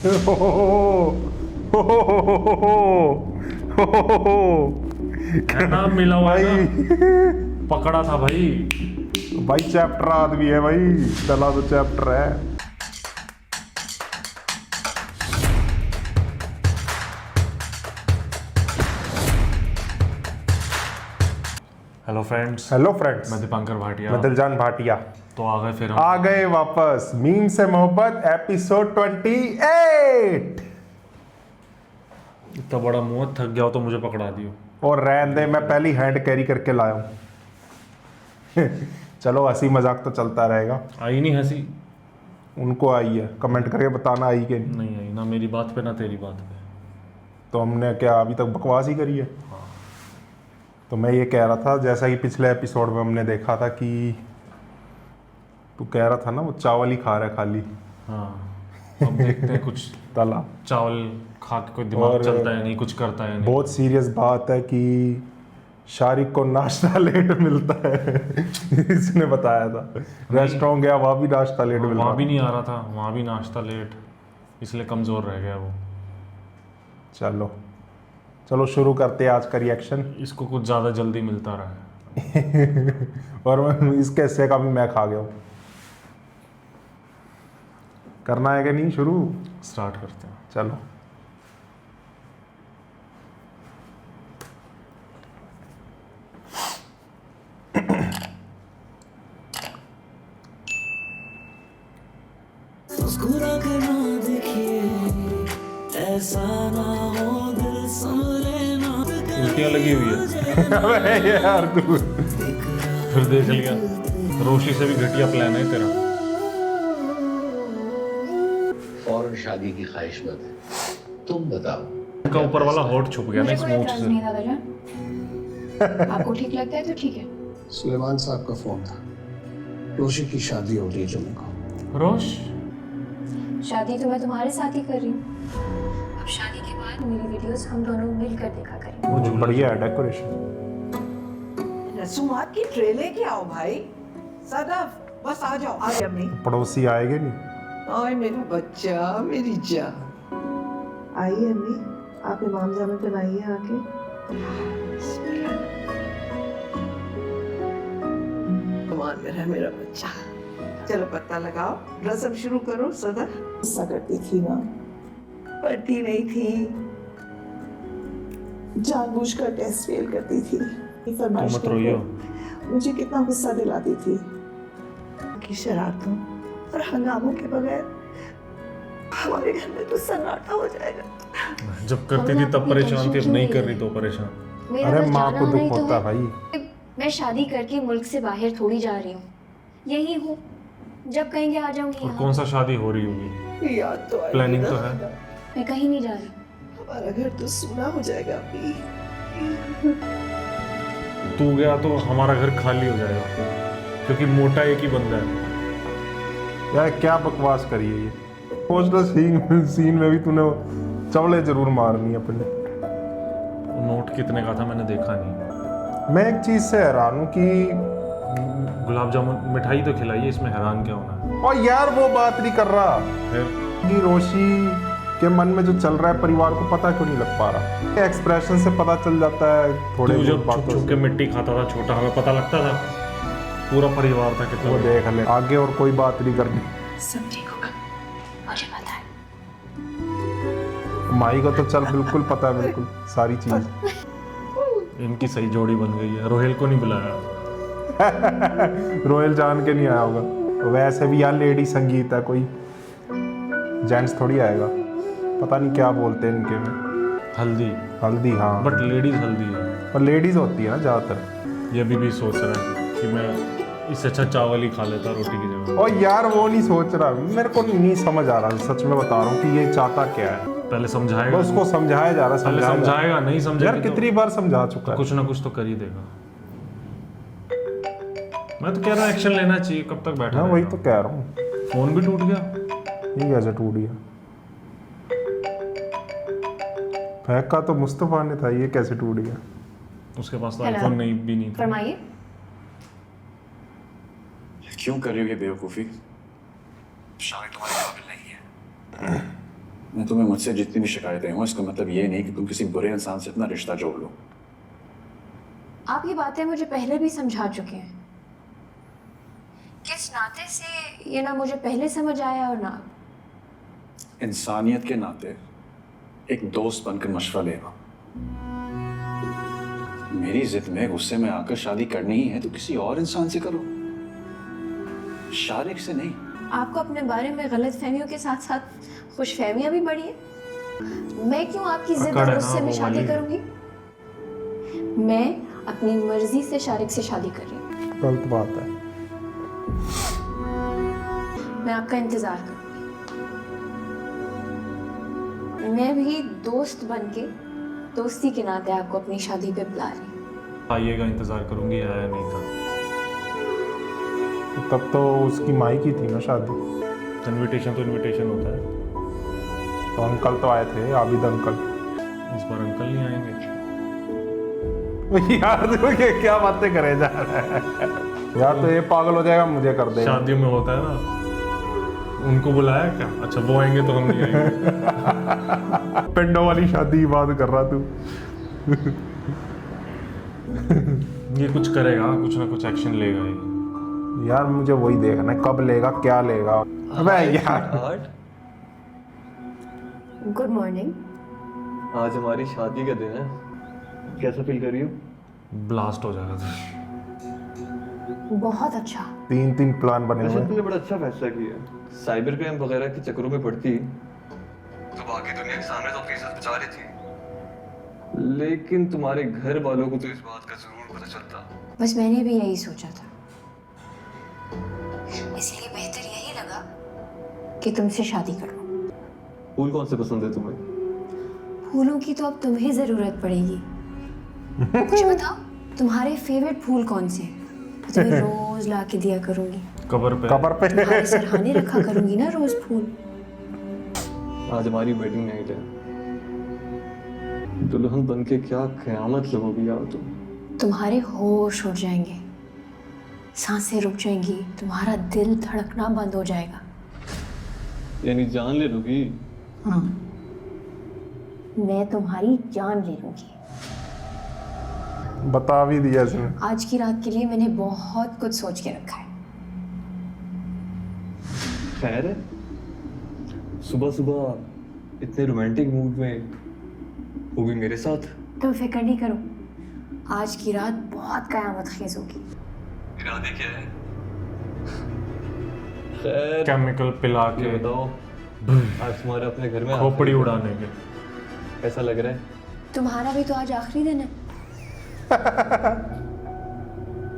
है ना, मिला हुआ है ना? पकड़ा था भाई। भाई चैप्टर आदमी है भाई, चला तो चैप्टर है। हेलो फ्रेंड्स, हेलो फ्रेंड्स, मैं दीपांकर भाटिया। मैं दिलजान भाटिया। तो आ गए फिर हम। आ गए वापस मीम से मोहब्बत एपिसोड 28। इतना बड़ा मुंह, थक गया हो तो मुझे पकड़ा दियो। और रहने दे, मैं पहली हैंड कैरी करके लाया हूँ। चलो हंसी मजाक तो चलता रहेगा। आई नहीं हंसी? उनको आई है, कमेंट करके बताना आई कि नहीं। नहीं आई ना, मेरी बात पे ना तेरी बात पे। तो हमने क्या अभी तक बकवास ही करी है। तो मैं ये कह रहा था, जैसा कि पिछले एपिसोड में हमने देखा था कि तू कह रहा था ना वो चावल ही खा रहा है खाली हाँ, अब देखते हैं कुछ तला। चावल खा के कोई दिमाग और चलता है नहीं, कुछ करता है नहीं। बहुत सीरियस बात है कि शारिक को नाश्ता लेट मिलता है। इसने बताया था, रेस्टोरेंट गया वहाँ भी नाश्ता लेट मिल वहाँ भी रहा। नहीं आ रहा था, वहाँ भी नाश्ता लेट, इसलिए कमज़ोर रह गया वो। चलो चलो शुरू करते हैं आज का रिएक्शन। इसको कुछ ज़्यादा जल्दी मिलता रहा है। और मैं इसके हिस्से का भी मैं खा गया हूँ। करना है कि नहीं शुरू? स्टार्ट करते हैं। चलो। मुस्कुरा कर ना देखिए, ऐसा ना हो दिल सुन लेना। उल्टियाँ लगी हुई है। अबे यार तू फिर देख लिया, रोशी से भी घटिया प्लान है तेरा। फौरन शादी की ख्वाहिश मत है। तुम बताओ। का ऊपर वाला होठ छुप गया ना मुझे इस कोई मूछ एतराज से। नहीं दादा जान। आपको ठीक लगता है तो ठीक है। सुलेमान साहब का फोन था, रोशी की शादी हो रही है जुम्मे को। रोश, शादी तो मैं तुम्हारे साथ ही कर रही हूँ। अब शादी के बाद मेरी वीडियोस हम दोनों मिलकर देखा करेंगे। बहुत बढ़िया है डेकोरेशन। रसूमात की ट्रे लेके आओ भाई। सदफ, बस आ जाओ। आ अम्मी। पड़ोसी आएंगे नहीं? ओए मेरा बच्चा, मेरी जान। आइए अम्मी, आप इमाम जामे बनाइए आके। कमान में रह मेरा बच्चा। चलो पत्ता लगाओ, रस्म शुरू करो। सदफ गुस्सा करती थी ना, पढ़ती नहीं थी, जानबूझकर टेस्ट फेल करती थी, फरमाइश मत रोइयो। मुझे कितना गुस्सा दिलाती थी की शरारतों और हंगामों के बगैर हमारे घर में तो सन्नाटा हो जाएगा। जब करती थी तब परेशान थी, अब नहीं कर रही तो परेशान। मेरा अरे बस माँ जाना को होना ही दुख तो होता है। भाई। मैं शादी करके मुल्क से बाहर थोड़ी जा रही हूँ, यही हूँ। जब कहेंगे आ जाऊंगी और यहाँ। कौन सा शादी हो रही होगी? याद तो आएगी प्लानिंग ना। तो है। मैं कहीं नहीं जा रही। हमारा घर तो सूना हो जाएगा अभी। तू गया तो हमारा घर खाली हो जाएगा, क्योंकि मोटा एक ही बंदा है। यार क्या बकवास करी है ये। सोच सीन में भी तूने चवले जरूर मारनी अपने। नोट कितने का था मैंने देखा नहीं। मैं एक चीज से हैरान हूँ कि गुलाब जामुन मिठाई तो खिलाइए, इसमें हैरान क्या होना है? और यार वो बात नहीं कर रहा फिर कि रोशी के मन में जो चल रहा है परिवार को पता क्यों नहीं लग पा रहा। एक्सप्रेशन से पता चल जाता है थोड़े तू बहुत जब छुप बातों छुप के से। मिट्टी खाता था छोटा, हमें पता लगता था। पूरा परिवार था कितना वो बड़ा। देख ले, आगे और कोई बात नहीं करनी। सब ठीक होगा, मुझे पता है। माई को तो चल बिल्कुल पता है, बिल्कुल सारी चीज। इनकी सही जोड़ी बन गई है। रोहेल को नहीं बुलाया। रोयल जान के नहीं आया होगा। वैसे भी यार लेडी संगीत है, कोई जेंट्स थोड़ी आएगा। पता नहीं क्या बोलते हैं इनके में। हल्दी, हल्दी, हाँ बट लेडीज हल्दी है। पर लेडीज होती है ना ज्यादातर। ये अभी भी सोच रहा है कि मैं इससे अच्छा चावल ही खा लेता रोटी की जगह। और यार वो नहीं सोच रहा, मेरे को नहीं समझ आ रहा, सच में बता रहा हूँ कि ये चाहता क्या है। पहले समझाएगा, बस उसको समझाया जा रहा है, पहले समझाएगा, नहीं समझेगा यार कितनी बार समझा चुका तो है। कुछ ना कुछ तो कर ही देगा। मैं तो कह रहा हूँ एक्शन लेना चाहिए, कब तक बैठा मैं वही रहेगा? तो कह रहा हूँ। फोन भी टूट गया। ये कैसे टूट गया? फेंका तो मुस्तफा ने था, ये कैसे टूट गया? उसके पास तो हेलो। आईफोन नहीं भी नहीं था। फरमाइए। क्यों कर रही हो ये बेवकूफ़ी? शायद तुम्हारे काबिल नहीं है। मैं तुम्हें मुझसे जितनी भी शिकायतें हों, इसका मतलब ये नहीं कि तुम किसी बुरे इंसान से अपना रिश्ता जोड़ लो। आप ये बातें मुझे पहले भी समझा चुके हैं। किस नाते से ये ना मुझे पहले समझ आया और ना इंसानियत के नाते एक दोस्त बनकर मशवरा लेगा। मेरी जिद में गुस्से में आकर शादी करनी ही है तो किसी और इंसान से करो, शारिक से नहीं। आपको अपने बारे में गलत फहमियों के साथ साथ खुश फहमियाँ भी बढ़ी है। मैं क्यों आपकी जिद और गुस्से में शादी करूंगी? मैं अपनी मर्जी से शारिक से शादी कर रही हूँ। गलत बात है। मैं आपका इंतजार करूंगी। मैं भी दोस्त बनके दोस्ती के नाते आपको अपनी शादी पे बुला रही हूँ। आइएगा, इंतजार करूंगी। आया नहीं था तब तो उसकी माई की थी ना शादी। इनविटेशन तो इनविटेशन होता है। तो अंकल तो आए थे, आबिद अंकल। इस बार अंकल नहीं आएंगे। यार तू ये क्या बातें करे जा रहा है यार। तो ये पागल हो जाएगा, मुझे कर देगा। शादियों में होता है ना, उनको बुलाया क्या? अच्छा वो आएंगे तो हम नहीं आएंगे। पिंडों वाली शादी की बात कर रहा तू। ये कुछ करेगा, कुछ ना कुछ एक्शन लेगा ये। यार मुझे वही देखना है, कब लेगा, क्या लेगा। अबे यार गुड मॉर्निंग। आज हमारी शादी का दिन है, कैसा फील कर रही हो? ब्लास्ट हो जाएगा था। बहुत अच्छा। 3 प्लान बने वैसे हुए हैं। तुमने बड़ा अच्छा फैसला किया। साइबर क्राइम वगैरह के चक्करों में पड़ती तो बाकी दुनिया के सामने तो अपनी इज्जत बचा रही थी, लेकिन तुम्हारे घर वालों को तो इस बात का जरूर पता चलता। बस मैंने भी यही सोचा था, इसलिए बेहतर यही लगा कि तुमसे शादी कर लूं। फूल कौन से पसंद है तुम्हें? फूलों की तो अब तुम्हें जरूरत पड़ेगी। मुझे बताओ तुम्हारे फेवरेट फूल कौन से हैं? तुम्हें रोज ला के दिया करूंगी। कबर पे तुम्हारे सरहाने रखा करूंगी ना रोज फूल। आज हमारी वेडिंग नाइट है, दुल्हन बन के क्या क़यामत लगोगी यार तुम। तुम्हारे होश उड़ जाएंगे, सांसें रुक जाएंगी, तुम्हारा दिल धड़कना बंद हो जाएगा। यानी जान ले लोगी? हाँ, मैं तुम्हारी जान ले लूंगी। बता भी दिया इसने। आज की रात के लिए मैंने बहुत कुछ सोच के रखा है। खैर है, सुबह सुबह इतने रोमांटिक मूड में, वो भी मेरे साथ। तुम फिक्र नहीं करो, आज की रात बहुत कयामत खेज होगी। इरादे क्या है? खैर केमिकल पिला ये के बताओ, आज तुम्हारे अपने घर में खोपड़ी उड़ाने के। कैसा लग रहा है? तुम्हारा भी तो आज आखिरी दिन है।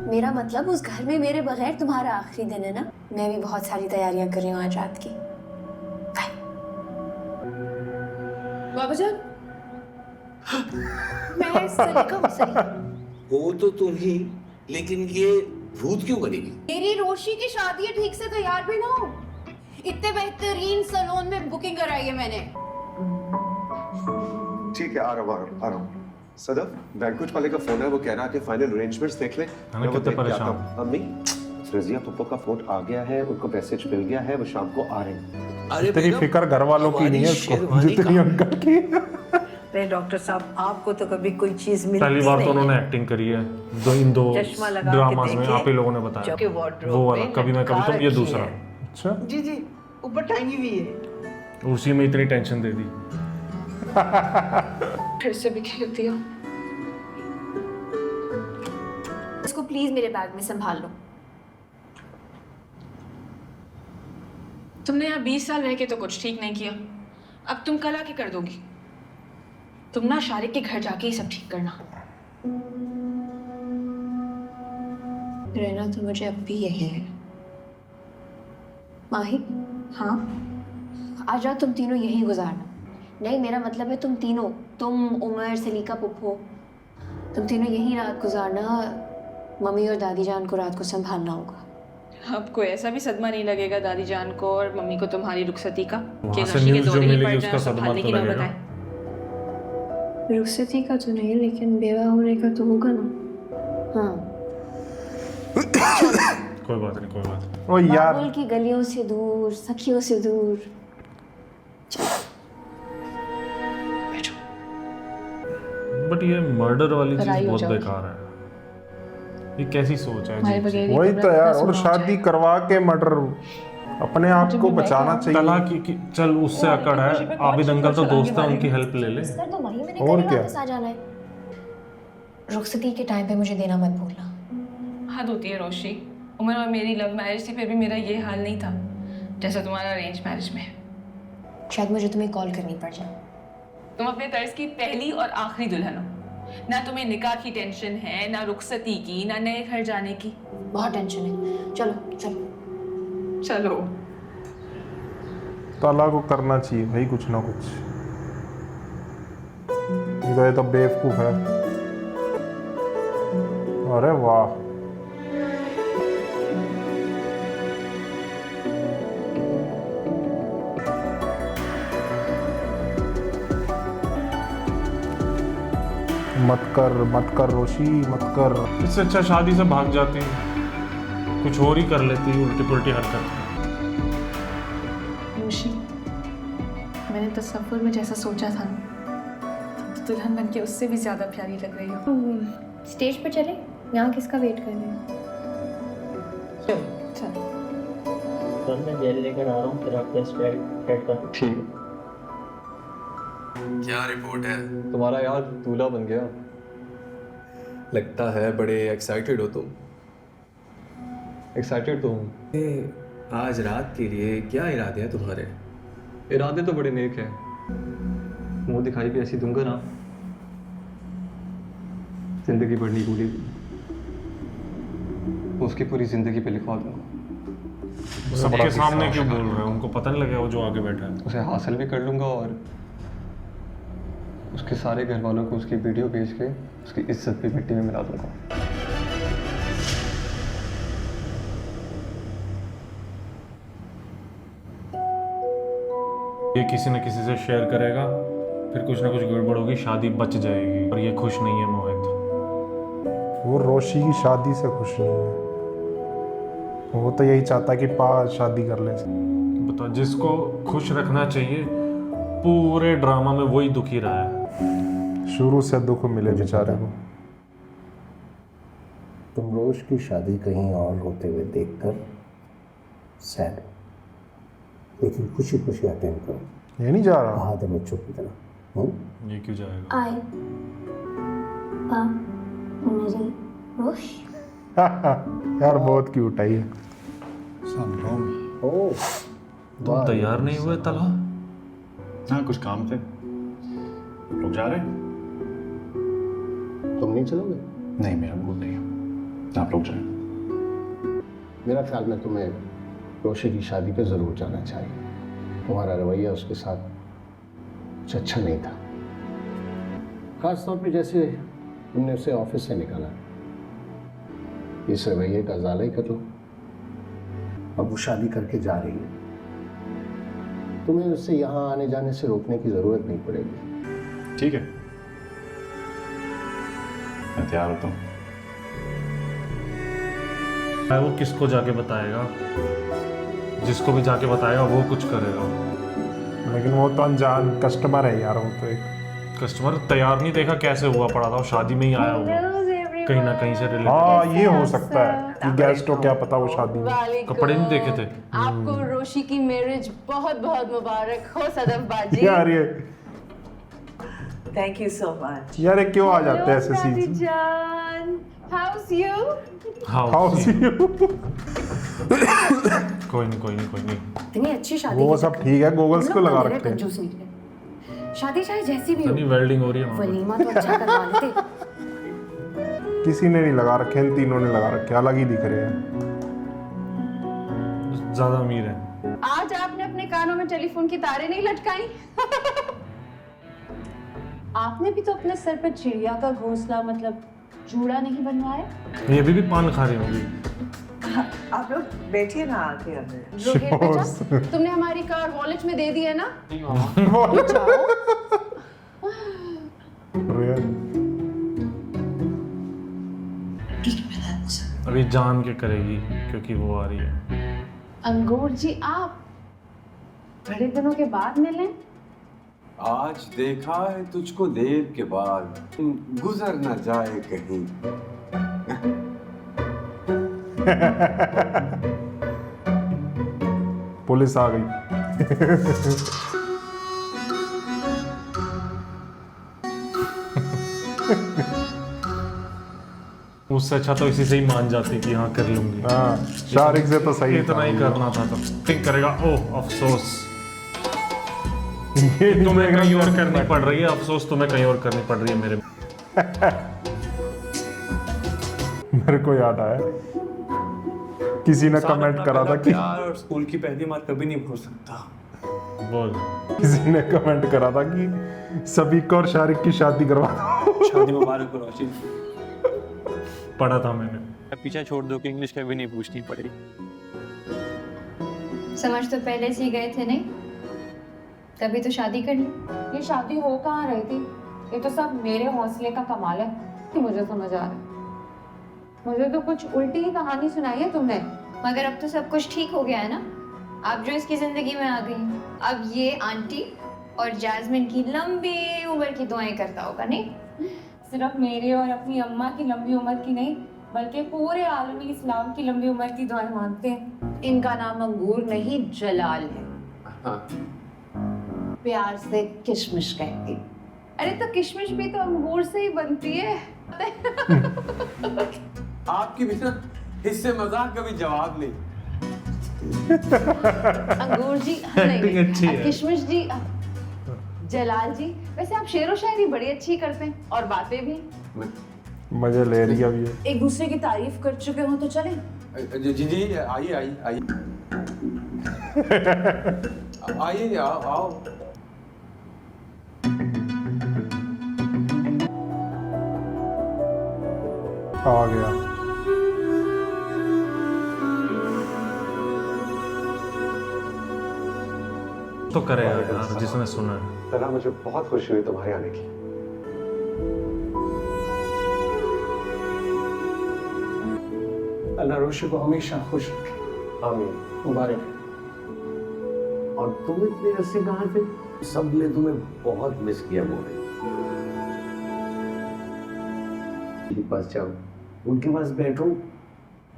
मेरा मतलब उस घर में मेरे बगैर तुम्हारा आखिरी दिन है ना। मैं भी बहुत सारी तैयारियां कर रही हूँ आज रात की। बाबूजान, मैं सलीका हूँ, सलीका। हो तो तुम ही, लेकिन ये भूत क्यों बनेगी? मेरी रोशी की शादी है, ठीक से तैयार भी ना हो। इतने बेहतरीन सैलून में बुकिंग कराई है मैंने। ठीक है, आ रहा हूँ। सदफ, बैंकुच वाले का फोन है, वो कह रहा है कि फाइनल अरेंजमेंट्स देख ले। हमें कितने परेशान। अम्मी, रजिया पप्पो का फोन आ गया है, उनको मैसेज मिल गया है, वो शाम को आ रहे हैं। अरे तेरी फिक्र घर वालों की नहीं है उसको, जितनी अंकल की। अरे डॉक्टर साहब, आपको तो कभी कोई चीज मिलती पहली बार तो नहीं उन्होंने एक्टिंग करी है इन दो चश्मा लगा के ड्रामास में। देखे, आप ही लोगों ने बताया जो कि wardrobe वो वाला, में कभी मैं कभी लटका तुम, ये रखी दूसरा। है। अच्छा, जी जी, ऊपर टांगी हुई है। उसी में इतनी टेंशन दे दी। फिर से भी खेल दिया। इसको प्लीज मेरे बैग में संभाल लो। तुमने यहाँ 20 साल रह के तो कुछ ठीक नहीं किया, अब तुम कल आके कर दोगी। तुम ना शारिक के घर जाके ही सब ठीक करना। रहना तो मुझे अब भी यही है। माही, हाँ, आज रात तुम तीनों यहीं गुजारना। नहीं, मेरा मतलब है तुम तीनों, तुम, उमर, सलीका, पुप्पो, तुम तीनों यहीं रात गुजारना। मम्मी और दादी जान को रात को संभालना होगा। अब कोई ऐसा भी सदमा नहीं लगेगा दादी जान को और मम्मी को तुम्हारी रुखसती का वहाँ कि से नशे के न्यूज़ जो दौरे ही मिलेगी पड़ उसका जाए, सदमा संभालने तो की नौबत लगेगा। आए। रुखसती का तो नहीं, लेकिन बेवा होने का तो होगा ना। हाँ, कोई बात नहीं, कोई बात नहीं। ओ यार, बाबुल की गलियों से दूर, सखियों से दूर। बट ये मर्डर वाली लड़ाई चीज हो बहुत जाएगी। बेकार है। ये कैसी सोच है हमारे अजीब सी। बगैर ये वही कमरा तो यार, कितना और सुना हो शादी जाएगा। करवा के मर्डर, अपने आप जब को मैं बचाना कहूँ, चाहिए। तलाक की चल उससे अकड़ है, आबिद अंकल तो दोस्त है, उनकी हेल्प ले ले। सर तो वहीं मैंने और कल क्या? वापस आ जाना है। रुखसती के टाइम पे मुझे देना मत भूलना। हद होती है रोशी। उमर और मेरी लव मैरिज थी, फिर भी मेरा ये हाल नहीं था जैसा तुम्हारा अरेंज मैरिज में है। शायद मुझे तुम्हें कॉल करनी पड़ जाए। तुम अपने तर्ज की पहली और आखिरी दुल्हन हो। ना तुम्हें निकाह की टेंशन है, ना रुखसती की, ना नए घर जाने की। बहुत टेंशन है। चलो चलो चलो तलाक को करना चाहिए भाई, कुछ ना कुछ। ये तो बेवकूफ है। अरे वाह, मत कर रोशी, मत कर। इससे अच्छा शादी से भाग जाती, कुछ और ही कर लेती, उल्टी पुल्टी हरकत। रोशी, मैंने तसव्वुर में जैसा सोचा था ना, तो दुल्हन बनके उससे भी ज्यादा प्यारी लग रही हो। स्टेज पर चले, यहाँ किसका वेट कर रहे हैं? चल सर मैं जेल लेकर आ रहा हूँ, फिर आप टेस्ट कर। ठीक। क्या रिपोर्ट है? तुम्हारा यार दूल्हा बन गया। लगता है बड़े एक्साइटेड हो तुम। एक्साइटेड तो हूँ। आज रात के लिए क्या इरादे हैं तुम्हारे? इरादे तो बड़े नेक हैं। मुंह दिखाई भी ऐसी दूंगा ना, जिंदगी भर नहीं भूलेगी। उसकी पूरी जिंदगी पे लिखवा दूंगा। सबके सामने क्यों बोल रहे हैं? उनको पता नहीं लगेगा वो जो आगे बैठा है। उसे हासिल भी कर लूंगा और उसके सारे घर वालों को उसकी वीडियो भेज के उसकी इज्जत भी मिट्टी में मिला दूंगा। ये किसी न किसी से शेयर करेगा, फिर कुछ ना कुछ गड़बड़ होगी, शादी बच जाएगी। और ये खुश नहीं है मोहित। वो रोशी की शादी से खुश नहीं है। वो तो यही चाहता है कि शादी कर ले। बता, जिसको खुश रखना चाहिए पूरे ड्रामा में वही दुखी रहा है। शुरू से दुख मिले बेचारे को। तुम रोज की शादी कहीं और होते हुए देखकर सैड, लेकिन खुशी खुशी अटेंड करो। ये नहीं जा रहा। बहादुर में चुप इतना। ये क्यों जाएगा? आए मेरी रोश। यार बहुत क्यूट है ये। तुम तैयार नहीं हुए तला? हाँ, कुछ काम थे। लोग जा रहे हैं। तुम नहीं चलोगे? नहीं, मेरा मूड नहीं है। आप लोग जाएं। मेरा ख्याल में तुम्हें रोशी की शादी पे ज़रूर जाना चाहिए। तुम्हारा रवैया उसके साथ कुछ अच्छा नहीं था, खास तौर पे जैसे तुमने उसे ऑफिस से निकाला। इस रवैये का ज़ाला ही कर लो। अब वो शादी करके जा रही है, तुम्हें उससे यहाँ आने जाने से रोकने की ज़रूरत नहीं पड़ेगी। ठीक है, मैं तैयार होता हूँ। वो किसको जाके बताएगा? जिसको भी जाके बताएगा वो कुछ करेगा। लेकिन वो तो अनजान कस्टमर है यार। वो तो एक कस्टमर तैयार नहीं देखा कैसे हुआ पड़ा था, वो शादी में ही आया हुआ कहीं ना कहीं से रिलेटेड। हाँ, ये हो सकता है कि गेस्ट को क्या पता वो शादी में। कपड़े नहीं देखे थे। आपको रोशी की मैरिज बहुत बहुत मुबारक हो सदफ बाजी। यार ये थैंक यू सो मच। यार ये क्यों आ जाते हैं ऐसे Daddy सीन? जान, how's you? How's you? कोई नहीं। इतनी अच्छी शादी वो सब ठीक है, गूगल्स को लगा रखते हैं। कंजूस निकले। शादी चाहे जैसी भी हो, नहीं वेल्डिंग हो रही है वहाँ पर। वलीमा तो अच्छा करवा लेते। किसी ने नहीं लगा रखे, इन तीनों ने लगा रखे, अलग ही दिख रहे हैं। ज्यादा अमीर है। आज आपने अपने कानों में टेलीफोन की तारें नहीं लटकाई? आपने भी तो अपने सर पे चिड़िया का घोंसला मतलब जूड़ा नहीं बनवाया? ये भी पान खा रही होंगी। आप लोग बैठिए ना आके अंदर। रोहित बेटा, तुमने हमारी कार वॉलेट में दे दी है ना? अभी जान के करेगी क्योंकि वो आ रही है। अंगूर जी, आप बड़े दिनों के बाद मिले। आज देखा है तुझको देर के बाद, गुजर ना जाए कहीं। पुलिस आ गई। उससे अच्छा तो इसी से ही मान जाती कि हाँ कर लूंगी। हाँ, शारिक से तो सही इतना था। ही करना था तो थिंक करेगा ओह अफसोस तुम्हें कहीं और करनी पड़ रही है, अफसोस तुम्हें कहीं और करनी पड़ रही है मेरे। मेरे को याद आया, किसी ने कमेंट करा था कि प्यार और स्कूल की पहली बार कभी नहीं भूल सकता। बोल। किसी ने कमेंट करा था कि सभी को और शारिक की शादी करवा दो। शादी मुबारक हो रोशी। पढ़ा था मैंने। पीछे छोड़ दो कि इंग्लिश कभी नहीं पूछनी पड़ेगी। समझ तो पहले से ही गए थे नहीं, तभी तो शादी कर ली। ये शादी हो कहाँ रही थी? ये तो सब मेरे हौसले का कमाल है कि मुझे समझ आ रहा है। मुझे तो कुछ उल्टी ही कहानी सुनाई है तुमने। मगर अब तो सब कुछ ठीक हो गया है ना, आप जो इसकी जिंदगी में आ गई। अब ये आंटी और जैस्मिन की लंबी उम्र की दुआएं करता होगा नहीं? सिर्फ मेरी और अपनी अम्मा की लंबी उम्र की नहीं, बल्कि पूरे आलमी इस्लाम की लंबी उम्र की दुआएं मांगते हैं। इनका नाम अंगूर नहीं जलाल है। प्यार से किशमिश कहती। अरे तो किशमिश भी तो अंगूर से ही बनती है। आपकी भी ना इससे मजाक का भी जवाब नहीं। अंगूर जी Acting अच्छी है। किशमिश जी, जलाल जी, वैसे आप शेरो शायरी बड़ी अच्छी करते हैं और बातें भी। मजे ले रही है अभी ये। एक दूसरे की तारीफ कर चुके हो तो चलें। जी जी जी, आइए आइए आइए आइए, आओ आओ। आ गया। तो करेगा यार जिसने सुना है। तला, मुझे बहुत खुशी हुई तुम्हारे आने की। अल्लाह रोशी को हमेशा खुश रखे। आमीन। मुबारक। और तुम इतने रस्से कहाँ थे? सबने तुम्हें बहुत मिस किया मोरे। उनके पास जाओ, उनके पास बैठो,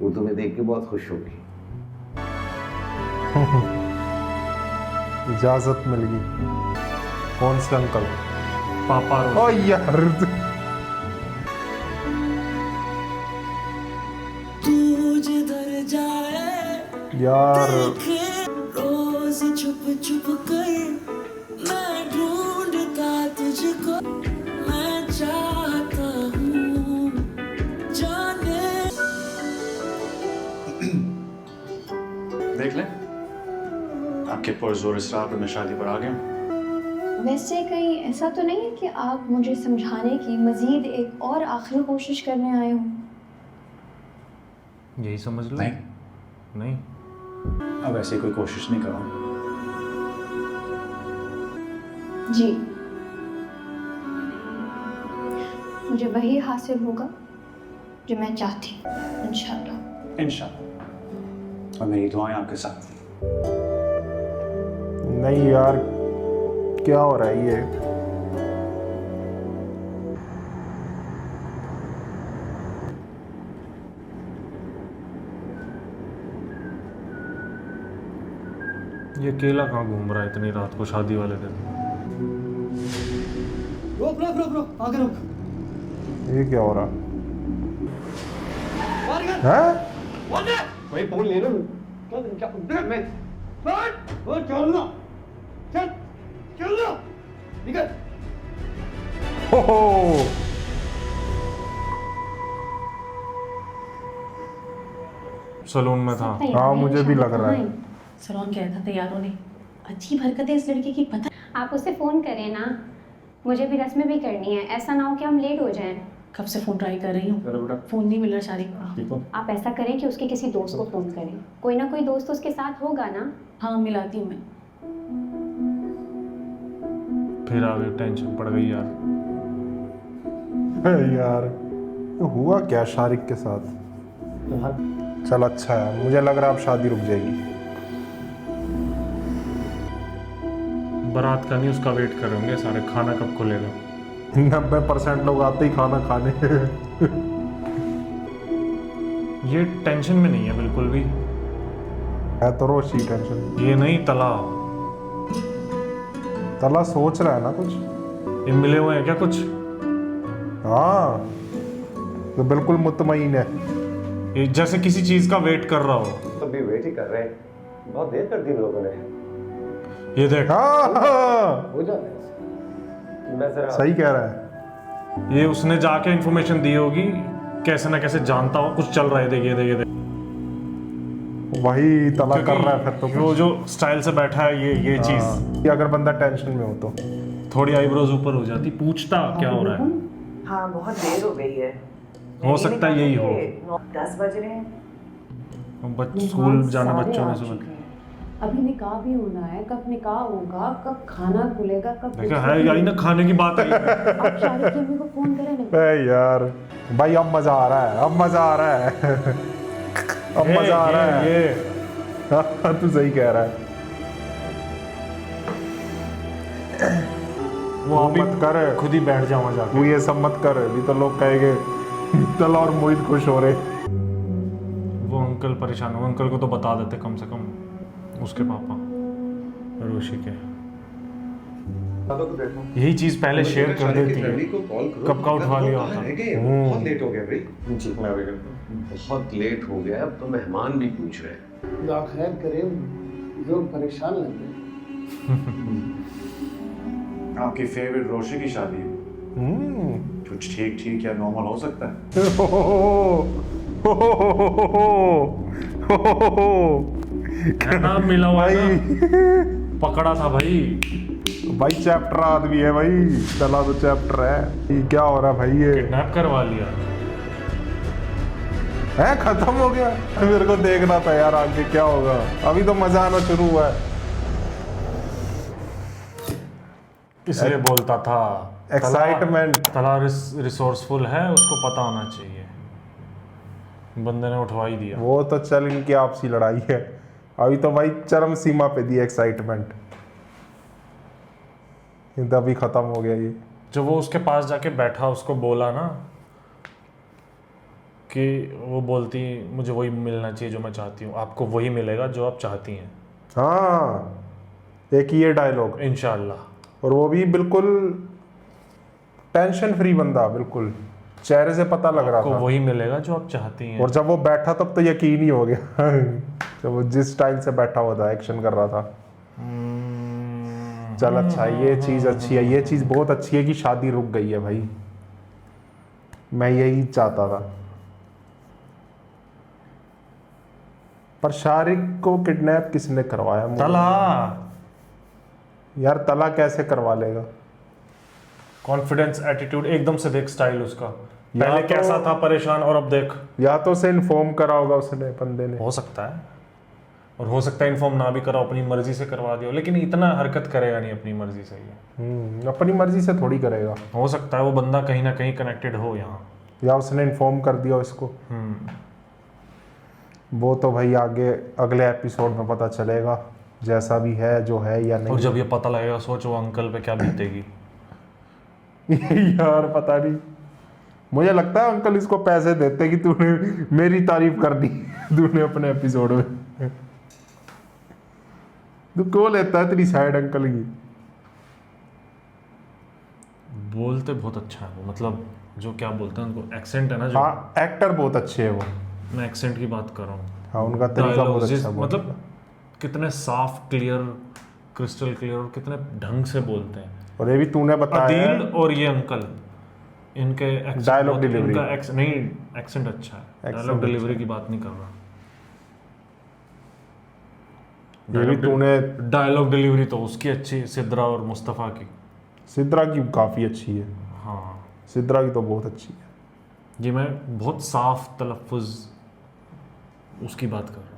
वो तुम्हें देख के बहुत खुश होगी। इजाजत मिल गई। कौन से अंकल? पापा। ओ यार, तू जिधर जाए यार रोज छुप छुप कर मैं ढूंढता तुझको, मैं चाहता हूँ जाने। देख ले, आपके पुरजोर इसरार पे मैं शादी पर आ गया हूँ। वैसे कहीं ऐसा तो नहीं है कि आप मुझे समझाने की मजीद एक और आखिरी कोशिश करने आए हो? यही समझ लो। नहीं अब ऐसी कोई कोशिश नहीं करूँ। जी, मुझे वही हासिल होगा जो मैं चाहती हूँ, इंशाल्लाह। इंशाल्लाह। और मेरी दुआएं आपके साथ। नहीं यार, क्या हो रहा है ये? ये अकेला कहाँ घूम रहा है इतनी रात को शादी वाले दिन? रोक रोक रोक रोक, आगे रोक। ये क्या हो रहा है? भाई फोन ले लो। चलना, चल चलना, निकल। हो सलून में था। हाँ, मुझे भी लग रहा है। सलोन कह रहा था तैयार होने। अजीब हरकत है इस लड़के की, पता। आप उसे फोन करें ना, मुझे भी रस्में भी करनी है, ऐसा ना हो कि हम लेट हो जाएं। कब से फोन ट्राई कर रही हूँ, फोन नहीं मिल रहा शारिक। आप ऐसा करें कि उसके किसी दोस्त को फोन करें, कोई ना कोई दोस्त उसके साथ होगा ना। हाँ, मिलाती हूँ मैं। फिर आगे टेंशन पड़ गई यार। यार हुआ क्या शारिक के साथ? चल अच्छा है, मुझे लग रहा है अब शादी रुक जाएगी। बारात का नहीं, उसका वेट कर रहे होंगे सारे, खाना कब खुलेगा। 90% लोग आते ही खाना खाने। ये टेंशन में नहीं है बिल्कुल भी। है तो रोशी टेंशन। ये नहीं तला तला सोच रहा है ना कुछ। ये मिले हुए हैं क्या कुछ? हाँ तो बिल्कुल मुतमईन है, ये जैसे किसी चीज का वेट कर रहा हो। तो भी वेट ही कर रहे हैं, बहुत देर कर दी इन लोगों ने। ये देख, हो जाता है, मैं जरा सही कह रहा है। ये उसने जाके इंफॉर्मेशन दी होगी, कैसे ना कैसे जानता हो कुछ चल रहा है। देखिए देखिए वही तला कर रहा है फिर तो। वो जो स्टाइल से बैठा है ये चीज। कि अगर बंदा टेंशन में हो तो थोड़ी आईब्रोज ऊपर हो जाती, पूछता क्या हो रहा है। हाँ बहुत देर हो गई है। हो सकता है यही हो। 10 बज रहे हैं। स्कूल जाना बच्चों ने सुबह। अभी निकाह भी होना है, कब निकाह होगा, कब खाना खुलेगा, कब देखा है यही ना खाने की बात है। अब शाहरुख की अम्मी को फोन करें ना। यार भाई अब मजा आ रहा है, अब मजा आ रहा है। अब मजा आ रहा है। ये तू सही कह रहा है। वो मत कर, खुद ही बैठ जाओ मजा। तू ये सब मत कर, अभी तो लोग कहेंगे तला और मोहित खुश हो रहे। वो अंकल परेशान हो, अंकल को तो बता देते कम से कम, उसके पापा रोशी के। यही चीज पहले शेयर कर देती है, कब का उठवा लिया होता। बहुत लेट हो गया भाई। जी मैं बहुत लेट हो गया, अब तो मेहमान भी पूछ रहे हैं। खुदा खैर करे, लोग परेशान लग गए। आपकी फेवरेट रोशी की शादी है, कुछ ठीक ठीक या नॉर्मल हो सकता है। क्या नाम मिला हुआ है? पकड़ा था भाई। भाई चैप्टर आदमी है भाई, चला तो चैप्टर है। ये क्या हो रहा है भाई? ये किडनैप करवा लिया है, खत्म हो गया। मेरे को देखना था यार आगे क्या होगा, अभी तो मजा आना शुरू हुआ है। इसलिए बोलता था एक्साइटमेंट। तला रिसोर्सफुल है, उसको पता होना चाहिए। बंदे ने उठवा ही दिया। वो तो चल इनकी आपसी लड़ाई है, अभी तो भाई चरम सीमा पे दी एक्साइटमेंट। अभी खत्म हो गया ये। जब वो उसके पास जाके बैठा, उसको बोला ना कि वो बोलती मुझे वही मिलना चाहिए जो मैं चाहती हूँ, आपको वही मिलेगा जो आप चाहती हैं। हाँ एक ये डायलॉग इंशाल्लाह। और वो भी बिल्कुल टेंशन फ्री बंदा, बिल्कुल चेहरे से पता लग रहा था वही मिलेगा जो आप चाहती हैं। और जब वो बैठा तब तो यकीन ही हो गया। जब वो जिस स्टाइल से बैठा हुआ था, एक्शन कर रहा था। चल अच्छा है, ये चीज़ अच्छी है, ये चीज़ बहुत अच्छी है कि शादी रुक गई है भाई। मैं यही चाहता था। पर शारिक को किडनैप किसने करवाया? तला। यार तला कैसे करवा लेगा? कॉन्फिडेंस, एटीट्यूड एकदम से देख स्टाइल उसका। पहले तो कैसा था परेशान, और अब देख। या तो उसे इन्फॉर्म करा होगा उसने, बंदे ने। हो सकता है, और हो सकता है इन्फॉर्म ना भी करा, अपनी मर्जी से करवा दिया, लेकिन इतना हरकत करेगा नहीं अपनी मर्जी से। ये अपनी मर्जी से थोड़ी करेगा। हो सकता है वो बंदा कहीं ना कहीं कनेक्टेड हो यहाँ, या उसने इन्फॉर्म कर दिया इसको। वो तो भाई आगे अगले एपिसोड में पता चलेगा, जैसा भी है जो है या नहीं। और जब ये पता लगेगा, सोच वो अंकल पे क्या बीतेगी। यार पता नहीं, मुझे लगता है अंकल इसको पैसे देते कि तूने मेरी तारीफ कर दी तूने अपने एपिसोड में। तू क्यों लेता है तेरी साइड अंकल की? बोलते बहुत अच्छा है वो, मतलब जो क्या बोलते हैं उनको, एक्सेंट है ना जो। हाँ एक्टर बहुत अच्छे है वो। मैं एक्सेंट की बात कर रहा हूँ। हाँ उनका तरीका बहुत अच्छा, मतलब कितने साफ, क्लियर, क्रिस्टल क्लियर, और कितने ढंग से बोलते हैं। और ये भी तूने बताया, अदील और ये अंकल, इनके डायलॉग डिलीवरी, इनका नहीं एक्सेंट अच्छा है, डायलॉग डिलीवरी की बात नहीं कर रहा। ये भी तूने डायलॉग डिलीवरी तो उसकी अच्छी, सिद्रा और मुस्तफ़ा की। सिद्रा की काफ़ी अच्छी है। हाँ सिद्रा की तो बहुत अच्छी है। ये मैं बहुत साफ तलफ़ुज़ उसकी बात कर रहा हूँ।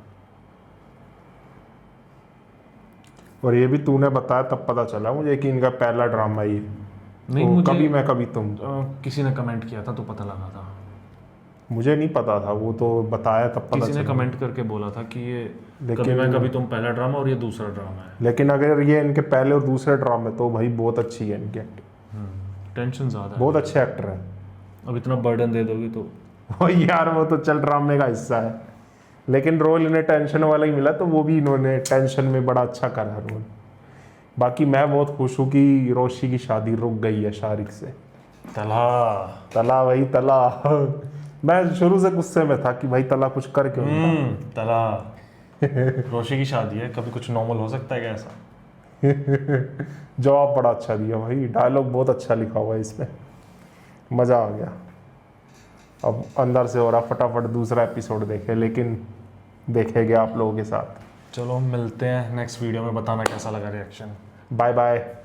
और ये भी तूने बताया तब पता चला मुझे कि इनका पहला ड्रामा ये। नहीं तो मुझे कभी मैं कभी तुम, किसी ने कमेंट किया था तो पता लगा था। मुझे नहीं पता था, वो तो बताया तब पता किसी ने चला। कमेंट करके बोला था कि ये लेकिन- कभी मैं कभी तुम पहला ड्रामा और ये दूसरा ड्रामा है। लेकिन अगर ये इनके पहले और दूसरे ड्रामे तो भाई बहुत अच्छी है इनकी एक्टिंग, टेंशन ज़्यादा है। बहुत अच्छे एक्टर हैं। अब इतना बर्डन दे दोगी तो वो यार वो तो चल ड्रामे का हिस्सा है, लेकिन रोल इन्हें टेंशन वाला ही मिला तो वो भी इन्होंने टेंशन में बड़ा अच्छा करा रोल। बाकी मैं बहुत खुश हूँ कि रोशी की शादी रुक गई है शारिक से। तला भाई तला मैं शुरू से गुस्से में था कि भाई तला कुछ कर क्यों नहीं रहा? तला रोशी की शादी है, कभी कुछ नॉर्मल हो सकता है क्या ऐसा? जवाब बड़ा अच्छा दिया भाई, डायलॉग बहुत अच्छा लिखा हुआ है इसमें, मज़ा आ गया। अब अंदर से हो रहा फटाफट दूसरा एपिसोड देखे, लेकिन देखेंगे आप लोगों के साथ। चलो मिलते हैं नेक्स्ट वीडियो में, बताना कैसा लगा रिएक्शन। Bye bye.